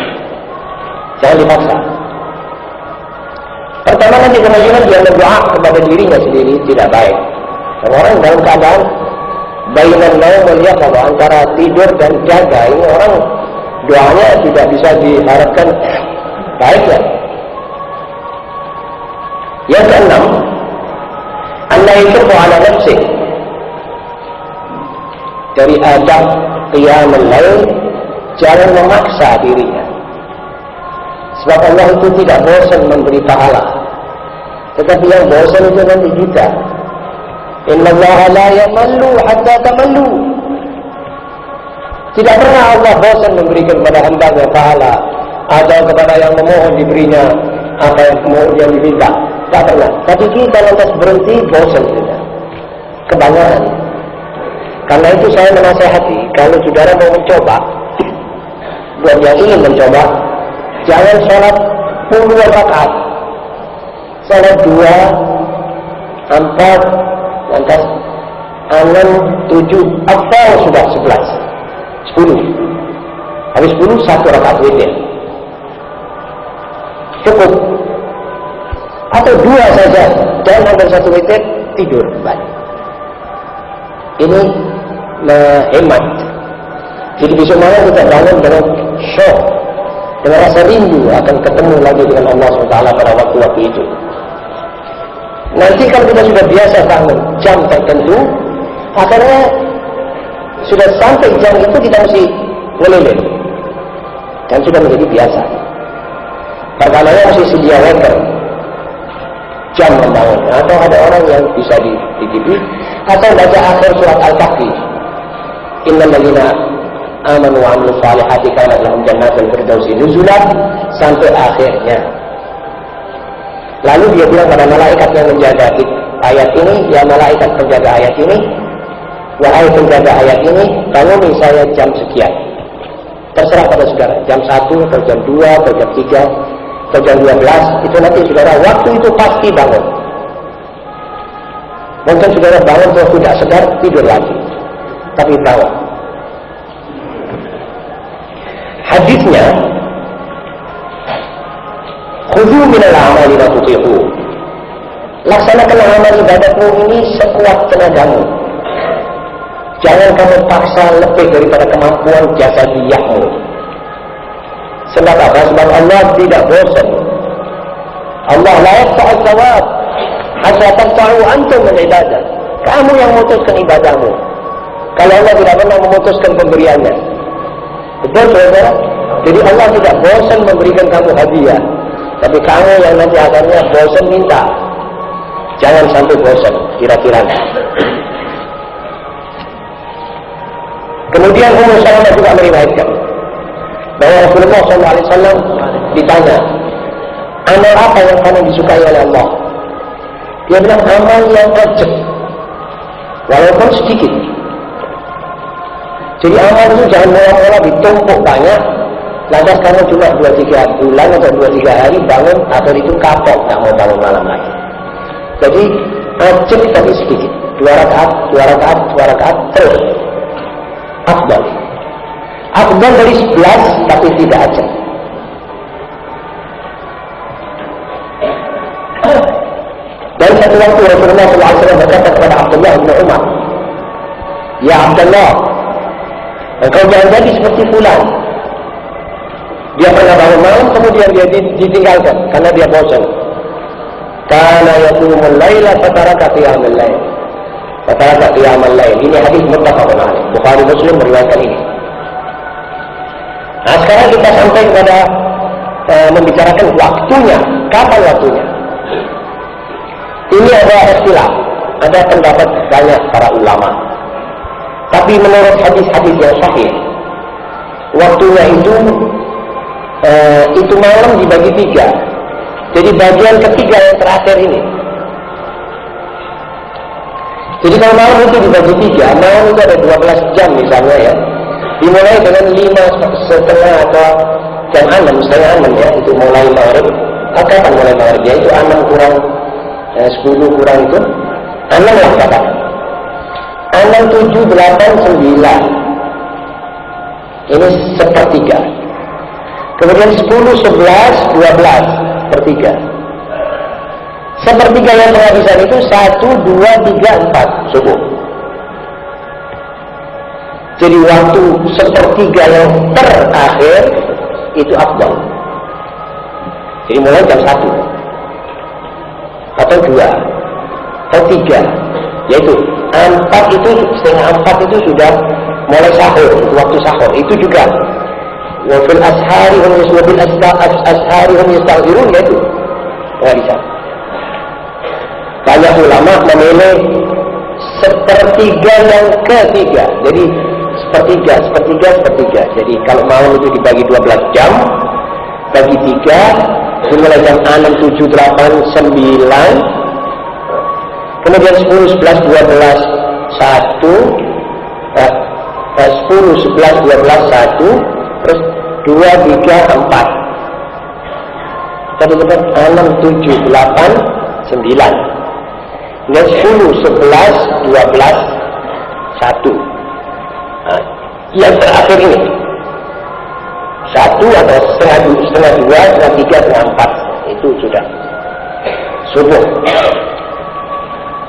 Jangan dipaksa. Pertama nanti kemungkinan dia berdoa kepada dirinya sendiri tidak baik. Dan orang dalam keadaan bainan naum wal yaqظah, antara tidur dan jaga, ini orang doanya tidak bisa diharapkan baiknya. Yang keenam, an-la yashqa 'ala nafsihi. Dari adab qiyamul lail, jangan memaksa dirinya. Sebab Allah itu tidak bosan memberi pahala. Tetapi yang bosan itu nanti kita. Innallaha la yamallu hatta tamallu. Tidak pernah Allah bosan memberikan kepada hamba-Nya pahala atau kepada yang memohon diberinya apa yang diminta. Tak pernah. Tapi kita lantas berhenti bosan kita. Kebanggaan. Karena itu saya menasihati, kalau saudara mau mencoba, buat yang ingin mencoba, jangan sholat puluhan rakaat. Sholat 2, 4, lantas 6, 7, atau sudah 11, 10. Habis 10, 1 rakaat witir. Cukup. Atau 2 saja, dan ambil 1 witir, tidur kembali. Ini hemat. Jadi besok malam kita bangun dengan syok, dengan rasa rindu akan ketemu lagi dengan Allah SWT pada waktu-waktu itu. Nanti kalau kita sudah biasa bangun jam tertentu, akhirnya sudah sampai jam itu kita mesti ngelilin dan sudah menjadi biasa. Pertamanya mesti sedia waker jam membangun, atau ada orang yang bisa di TV atau baca akhir surat Al-Kahfi, innal ladzina amanu wa 'amilus shalihati kanat lahum jannatul firdausi nuzulan, sampai akhirnya. Lalu dia bilang pada malaikat yang menjaga ayat ini, ya malaikat penjaga ayat ini, wahai penjaga ayat ini, bangunin saya jam sekian. Terserah pada saudara, jam 1 atau jam 2 atau jam 3 atau jam 12, itu nanti saudara waktu itu pasti bangun. Mungkin saudara bangun kalau tidak sedar, tidur lagi, tapi bangun. Hadisnya, khudhu minal amali ma tutiqu. Laksanakan amal ibadatmu ini sekuat tenagamu. Jangan kamu paksa lebih daripada kemampuan jasadiyahmu. Sebab apa? Sebab Allah tidak bosan. Allah la yaqta'u thawab hatta taqta'u antum min ibadah. Kamu yang memutuskan ibadahmu. Kalau Allah tidak pernah memutuskan pemberiannya. Betul saudara? Jadi Allah tidak bosan memberikan kamu hadiah, tapi kamu yang nanti akhirnya bosan minta. Jangan sampai bosan, kira-kira. Kemudian Ummu Salamah juga meriwayatkan bahwa Rasulullah SAW ditanya, amal apa yang kamu disukai oleh Allah? Dia bilang, amal yang wajib, walaupun sedikit. Jadi amal itu jangan mula-mula ditumpuk banyak, lantas kamu cuma 2-3 bulan atau 2-3 hari bangun, atau itu kapok, tak mau bangun malam lagi. Jadi wajib tapi sedikit, 2 rakaat, 2 rakaat, 2 rakaat terus. Afdal. Afdal dari 11 tapi tidak aja. Dan satu waktu Rasulullah SAW berkata kepada Abdullah bin Umar, ya Abdullah, engkau jangan jadi seperti fulan. Dia pernah bangun malam, kemudian dia ditinggalkan karena dia bosan. Kana yaqumul laila fataraka qiyamul lail. Fataraka qiyamul lail. Ini hadis muttafaqun alaih. Bukhari Muslim meriwayatkan ini. Nah, sekarang kita sampai kepada membicarakan waktunya. Kapan waktunya? Ini ada istilah, ada pendapat banyak para ulama. Tapi menurut hadis-hadis yang sahih, waktunya itu malam dibagi 3. Jadi bagian ketiga yang terakhir ini. Jadi kalau malam itu dibagi 3, malam itu ada 12 jam misalnya ya. Dimulai dengan 5:30 atau jam 6, setengah 6 ya, itu mulai maghrib. Kapan mulai maghrib? Ya itu 6 kurang 10 kurang itu 6 lah katakan. 6, 7, 8, 9. Ini sepertiga. Kemudian 10, 11, 12 sepertiga. Sepertiga yang penghabisan itu 1, 2, 3, 4 subuh. Jadi waktu sepertiga yang terakhir itu afdal. Jadi mulai jam 1 atau 2 atau 3, yaitu 4 itu, setengah 4 itu sudah mulai sahur, waktu sahur. Itu juga wafil ashari wa bil asharihum yastaghfirun, yaitu nggak bisa. Banyak ulama memilih sepertiga yang ketiga. Jadi sepertiga. Jadi kalau malam itu dibagi 12 jam, bagi 3, dimulai jam 6, 7, 8, 9, kemudian 10, 11, 12, 1, 10, 11, 12, 1, terus 2, 3, 4. Tadi kita 6, 7, 8, 9. Dan 10, 11, 12, 1. Nah, yang terakhir ini 1 atau setengah 2, setengah 3, setengah 4. Itu sudah subuh.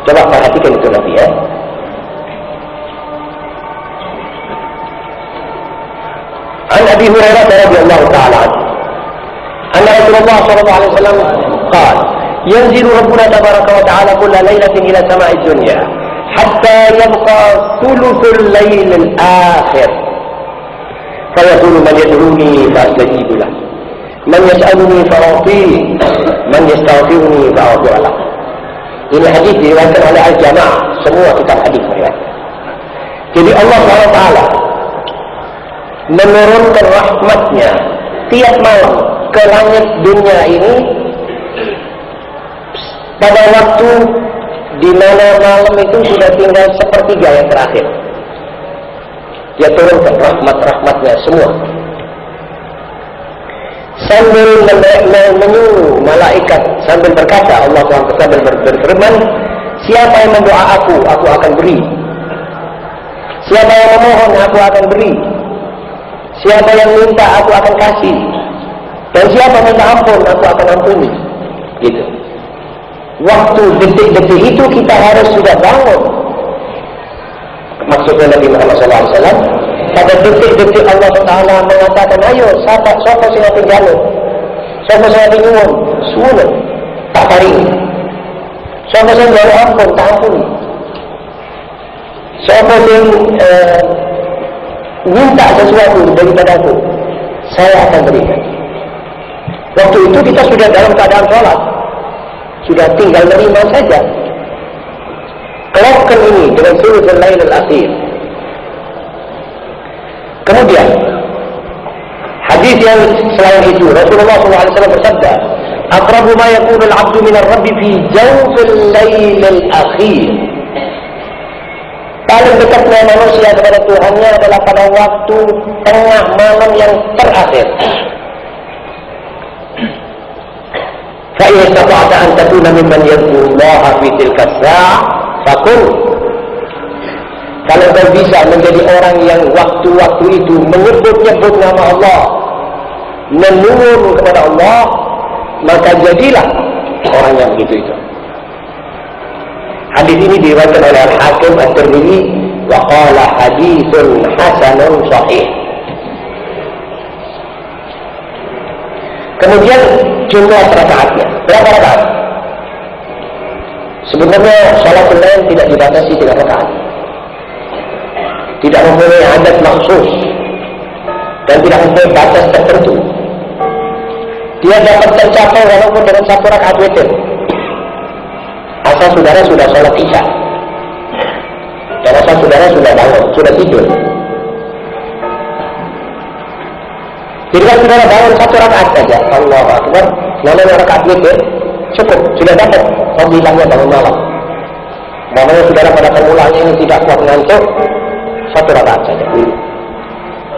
Coba perhatikan itu nanti ya. An Abi Hurairah radhiyallahu ta'ala anna Rasulullah sallallahu alaihi wasallam qala yanzilu rabbuna tabaraka wa ta'ala kulla lailatin ila sama'i dunya hatta yabqa thuluthul lail al-akhir fayaqulu man yad'uni fa'astajibu lahu man yas'aluni fa'utihi man yastaghfiruni fa'aghfir lahu. Ini hadis diriwayatkan oleh Al-Jamaah, semua kitab hadis meriwayatkan. Jadi Allah SWT menurunkan rahmatnya tiap malam ke langit dunia ini pada waktu di mana malam itu sudah tinggal sepertiga yang terakhir. Dia turunkan rahmat-rahmatnya semua sambil menyuruh malaikat, sambil berkata, Allah SWT sambil berfirman, siapa yang mendoa aku akan beri. Siapa yang memohon, aku akan beri. Siapa yang minta, aku akan kasih. Dan siapa minta ampun, aku akan ampuni. Gitu. Waktu detik-detik itu kita harus sudah bangun. Maksudnya Nabi Muhammad SAW, pada detik-detik Allah Taala mengatakan, ayo, siapa sing ati jaluk, siapa sing ati nyuwun, suwun, tak paringi. Siapa sing njaluk ampun, tak ampuni. Siapa sing minta sesuatu daripadaku, saya akan berikan. Waktu itu kita sudah dalam keadaan sholat, sudah tinggal menerima saja. Kelokkan ini dengan sulusul lail al-akhir. Kemudian hadis yang selain itu, Rasulullah SAW bersabda, aqrabu ma yakunu al-'abdu min ar-rabbi fi jawfil lail al-akhir. Paling dekatnya manusia kepada Tuhannya adalah pada waktu tengah malam yang terakhir. Fa in istata'ta an takuna mimman yad'u Allah fi tilka as-sa'ah faqul. Kalau kau bisa menjadi orang yang waktu-waktu itu menyebut-nyebut nama Allah, menyuruh kepada Allah, maka jadilah orang yang begitu itu. Hadis ini diriwayatkan oleh Al-Hakim At-Tirmidzi wa qala haditsun hasanun sahih. Kemudian jumlah rakaatnya, berapa rakaat? Sebenarnya salatul lail tidak dibatasi dengan rakaat. Tidak mempunyai adat maksus dan tidak mempunyai batas tertentu. Dia dapat tercapai walaupun dengan 1 rakaat witir. Asal saudara sudah sholat isya, dan asal saudara sudah bangun, sudah tidur. Jadi kalau saudara bangun 1 rakaat saja, Allahu Akbar, namanya rakaat witir, cukup, sudah dapat fadilahnya bangun malam. Makanya saudara pada permulaannya ini tidak kuat ngantuk, 1 rakaat saja dulu.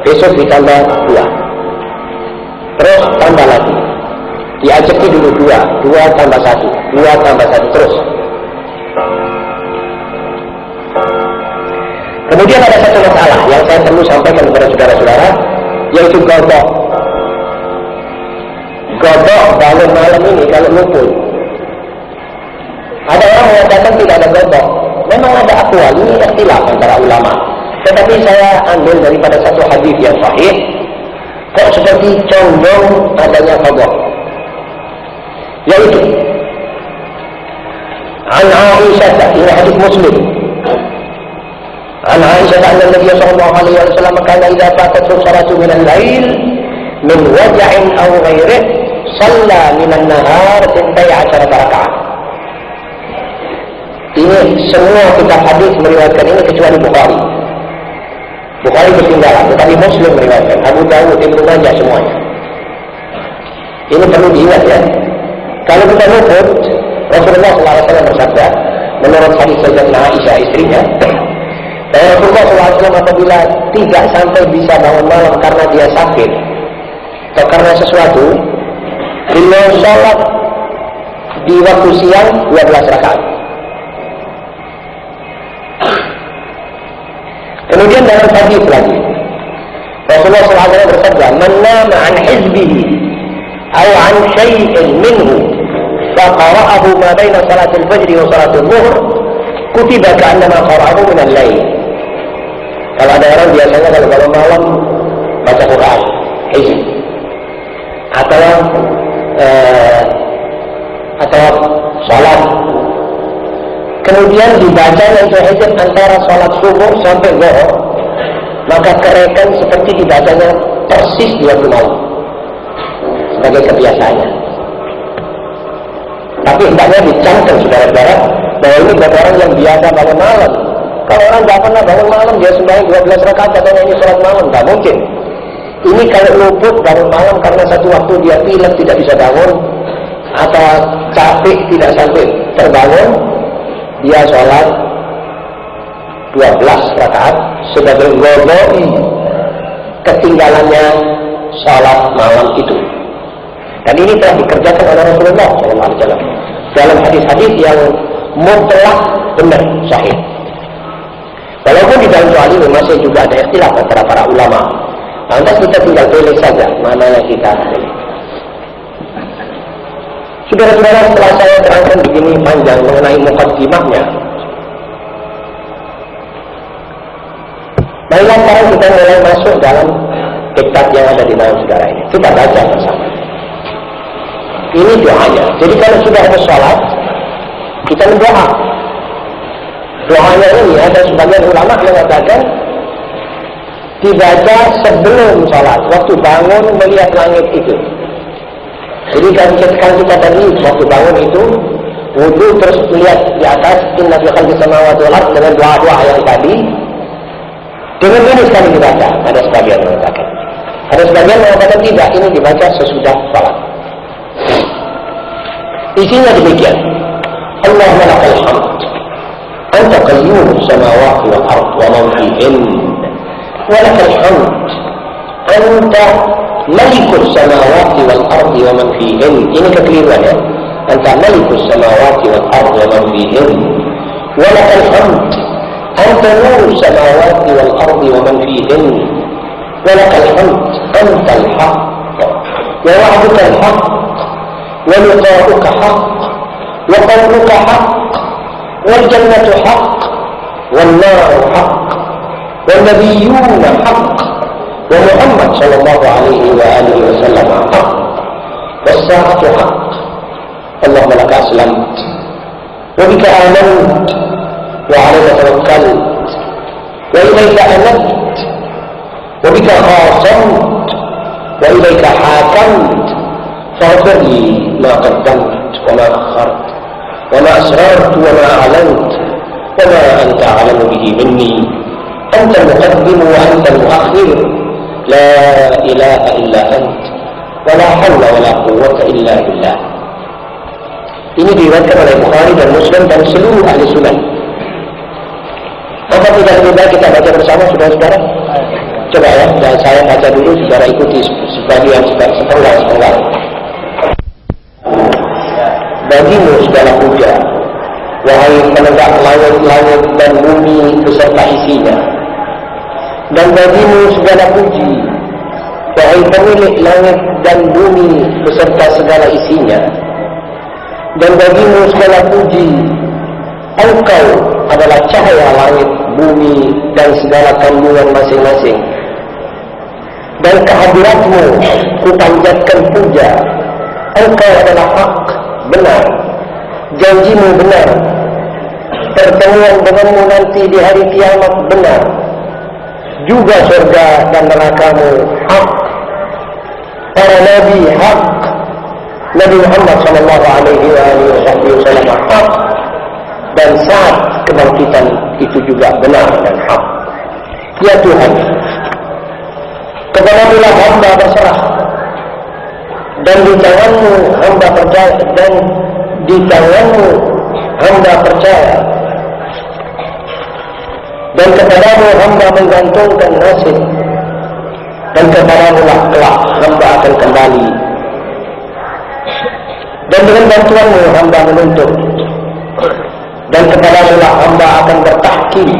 Besok ditambah 2. Terus tambah lagi. Diajaki dulu 2 tambah 1, 2 tambah 1 terus. Kemudian ada satu masalah yang saya perlu sampaikan kepada saudara-saudara, yaitu godok. Godok bangun malam ini kalau ngumpul. Ada orang mengatakan tidak ada godok. Memang ada aqwal, ini ikhtilaf antara ulama. Tetapi saya ambil daripada satu hadis yang sahih, kok seperti condong adanya godok. Yaitu An Aisyah, ini hadis Muslim. An Aisyah anna Nabi sallallahu alaihi wasallam kana idza fatathu salatu min al-lail min waja'in aw ghairih shalla minan nahar 12 rakaat. Ini semua kitab hadis meriwayatkan ini kecuali Bukhari. Bukhari ketinggalan, tetapi Muslim meriwayatkan, Abu Dawud, Ibnu Majah semuanya. Ini perlu diingat ya. Kalau kita luput, Rasulullah SAW bersabda, menurut hadis Sayyidatina Aisyah istrinya, Rasulullah SAW apabila tidak sampai bisa bangun malam karena dia sakit atau karena sesuatu, beliau sholat di waktu siang 12 rakaat. Kemudian dalam hadis lagi, Rasulullah SAW bersabda, "Man nama an hizbihi aw an syai'in minhu faqara'ahu ma baina salatil fajr wa salatil zuhr, kutiba ka'annama qara'ahu min al-lail." Kalau ada orang biasanya kalau malam baca Quran, hizb, atau sholat, kemudian dibaca itu hizb antara sholat subuh sampai zuhur, maka kerekan seperti dibacanya persis di waktu malam sebagai kebiasaannya. Tapi hendaknya dicantum saudara-saudara bahwa ini buat orang yang biasa bangun malam. Kalau orang tidak pernah bangun malam, dia sembahyang 12 rakaat katanya ini sholat malam, tidak mungkin. Ini kalau luput bangun malam karena satu waktu dia pilek tidak bisa bangun, atau capek tidak sampai terbangun, dia sholat 12 rakaat sebagai ngoboi ketinggalannya sholat malam itu. Dan ini telah dikerjakan oleh Rasulullah SAW dalam hadis-hadis yang mutlak benar, sahih. Walaupun di dalam soal ini masih juga ada ikhtilaf antara para ulama. Lantas kita tinggal pilih saja mana yang kita pilih. Saudara-saudara, setelah saya terangkan begini panjang mengenai muqaddimahnya, marilah sekarang kita mulai masuk dalam kitab yang ada di dalam saudara ini. Kita baca bersama. Ini doanya. Jadi kalau sudah ada sholat, kita berdoa. Doanya ini ada sebagian ulama yang mengatakan dibaca sebelum sholat, waktu bangun melihat langit itu. Jadi kan kita tadi waktu bangun itu wudu terus melihat di atas inna fi khalqis samawati wal ardh dengan doa-doa yang tadi. Dengan ini sekali dibaca. Ada sebagian mengatakan. Ada sebagian mengatakan tidak, ini dibaca sesudah sholat. Isinya demikian. Allahumma lakal hamd. Anta qayyumus samawati wal ardh wa man fihin. Wa lakal hamd. Anta malikus samawati wal ardi wa man fihin. Ini kekeliruan ya. Anta malikus samawati wal ardi wa man fihin. Wa lakal hamd. Anta nurus samawati wal ardi wa man fihin. Wa lakal hamd. Anta al-haq. Wa wa'duka al-haq. Wa liqa'uka haq. Wa qawluka haq. Wal jannatu haq. Wal naru haq. Wal nabiyyuna haq. ومحمد صلى الله عليه وآله وسلم حق والساعة حق اللهم لك أسلمت وبك آمنت وعليك توكلت وإليك أنبت وبك خاصمت وإليك حاكمت فاغفر لي ما قدمت وما أخرت وما أسررت وما أعلنت وما أنت أعلم به مني أنت المقدم وأنت المؤخر لا إله إلا أنت ولا حول ولا قوة إلا بالله. Ini diriwayatkan oleh Bukhari dan Muslim dan seluruh ahli sunnah. Apa tidak lebih baik kita baca bersama saudara-saudara? Coba ya, dan saya baca dulu, saudara ikuti sebagian sepenggal. Bagimu segala puja, wahai penegak langit dan bumi beserta isinya. Dan bagimu segala puji, wahai pemilik langit dan bumi beserta segala isinya. Dan bagimu segala puji, engkau adalah cahaya langit, bumi, dan segala kandungan masing-masing. Dan kehadiratmu kupanjatkan puja, engkau adalah hak, benar, janjimu benar, pertemuan denganmu nanti di hari kiamat benar, juga surga dan nerakamu hak. para nabi hak, Nabi Muhammad sallallahu alaihi wasallam hak, dan saat kebangkitan itu juga benar dan hak. Ya Tuhan, kepadamu-lah hamba berserah, dan di tangan-Mu hamba percaya, dan di tangan-Mu hamba percaya, dan kepadamu hamba menggantungkan nasib, dan kepadamu-lah kelak hamba akan kembali, dan dengan bantuan-Mu hamba menuntut, dan kepadamu-lah hamba akan bertahkim.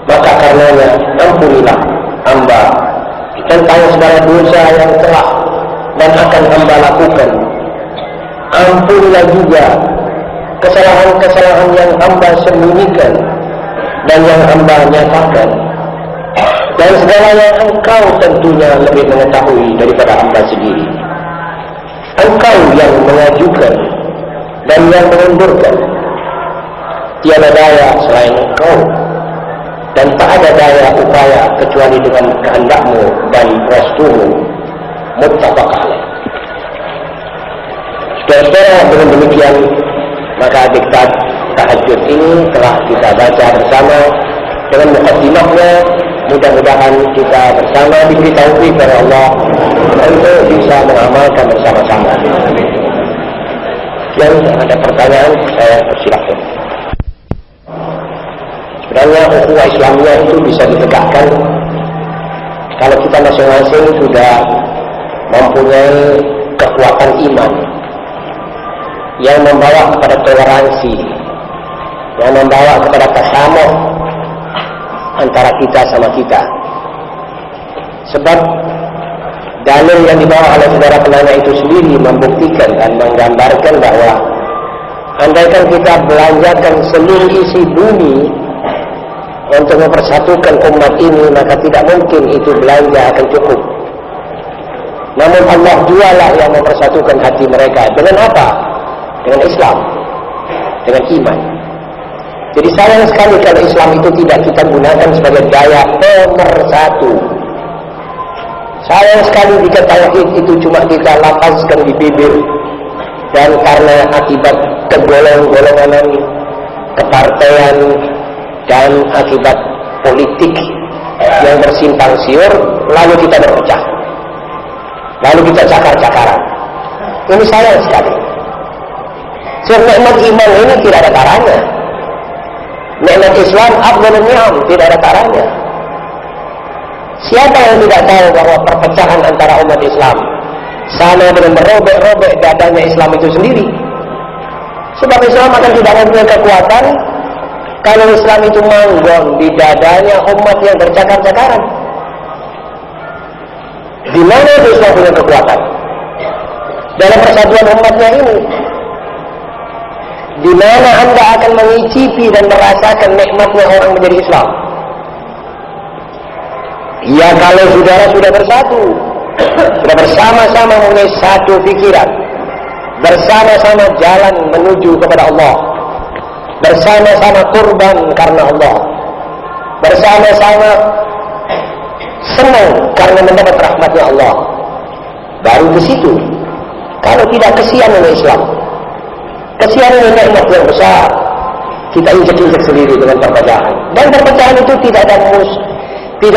Maka karenanya ampunilah hamba tentang segala dosa yang telah dan akan hamba lakukan. Ampunilah juga kesalahan-kesalahan yang hamba sembunyikan dan yang hamba nyatakan, dan segala yang Engkau tentunya lebih mengetahui daripada hamba sendiri. Engkau yang mengajukan dan yang mengundurkan, tiada daya selain Engkau, dan tak ada daya upaya kecuali dengan kehendak-Mu dan restu-Mu. Muttafaq alaih. Saudara-saudara, dengan demikian maka diktat tahajud ini telah kita baca bersama dengan mukaddimahnya. Mudah-mudahan kita bersama diberi taufik dari Allah untuk bisa mengamalkan bersama-sama. Yang ada pertanyaan, saya persilahkan. Sebenarnya ukhuwah Islamiyah itu bisa ditegakkan kalau kita masing-masing sudah mempunyai kekuatan iman yang membawa kepada toleransi, yang membawa kepada tasamuh antara kita sama kita. Sebab dalil yang dibawa oleh saudara penanya itu sendiri membuktikan dan menggambarkan bahwa andaikan kita belanjakan seluruh isi bumi untuk mempersatukan umat ini, maka tidak mungkin itu belanja akan cukup. Namun Allah jualah yang mempersatukan hati mereka. Dengan apa? Dengan Islam, dengan iman. Jadi sayang sekali kalau Islam itu tidak kita gunakan sebagai daya pemersatu. Sayang sekali jika tauhid itu cuma kita lapaskan di bibir, dan karena akibat kegolong-golongan, kepartaian, dan akibat politik yang bersimpang siur, lalu kita berpecah, lalu kita cakar-cakaran. Ini sayang sekali. Sebab nikmat iman ini tidak ada taranya. Nikmat Islam afdhalun ni'am, tidak ada taranya. Siapa yang tidak tahu bahwa perpecahan antara umat Islam sama dengan merobek-robek dadanya Islam itu sendiri? Sebab Islam akan tidak mempunyai kekuatan kalau Islam itu manggon di dadanya umat yang bercakar-cakaran. Di mana Islam punya kekuatan? Dalam persatuan umatnya ini. Di mana Anda akan mengicipi dan merasakan nikmatnya orang menjadi Islam? Ya kalau saudara sudah bersatu, sudah bersama-sama mempunyai satu pikiran, bersama-sama jalan menuju kepada Allah, bersama-sama kurban karena Allah, bersama-sama senang karena mendapat rahmatnya Allah. Baru ke situ. Kalau tidak, kesian dengan Islam, kesian dengan nikmat yang besar, kita injek-injek sendiri dengan perpecahan. Dan perpecahan itu tidak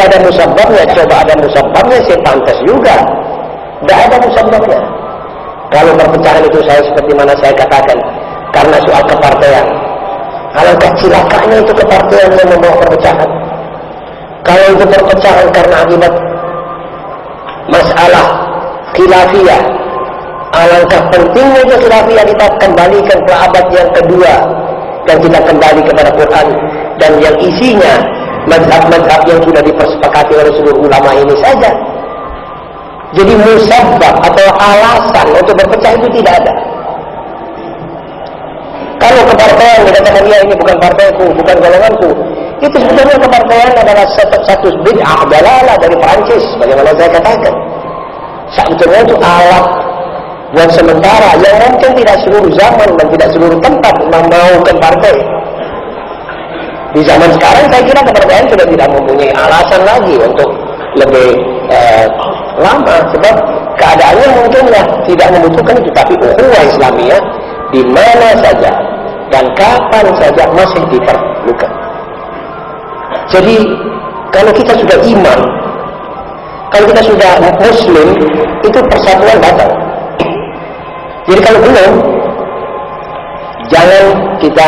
ada musababnya. Coba ada musababnya, saya pantas juga. Tidak ada musababnya. Kalau perpecahan itu seperti mana saya katakan, karena soal kepartaian. Alangkah cilakanya itu kepartaian yang membawa perpecahan. Kalau itu perpecahan karena akibat masalah khilafiyah, alangkah pentingnya itu khilafiyah kita kembalikan ke abad yang kedua, dan kita kembali kepada Quran dan yang isinya mazhab-mazhab yang sudah dipersepakati oleh seluruh ulama ini saja. Jadi musabab atau alasan untuk berpecah itu tidak ada. Kalau kepartaian dikatakan ya ini bukan partaiku, bukan golonganku, itu sebetulnya kepartaian adalah satu bid'ah dalalah dari Perancis, bagaimana saya katakan. Sebetulnya itu alat buat sementara yang mungkin tidak seluruh zaman dan tidak seluruh tempat memaukan partai. Di zaman sekarang saya kira kepartaian sudah tidak mempunyai alasan lagi untuk lebih lama, sebab keadaannya mungkin ya tidak membutuhkan itu, tapi ukhuwah Islamiyah di mana saja dan kapan saja masih diperlukan. Jadi kalau kita sudah iman, kalau kita sudah muslim, itu persatuan batal. Jadi kalau belum, jangan kita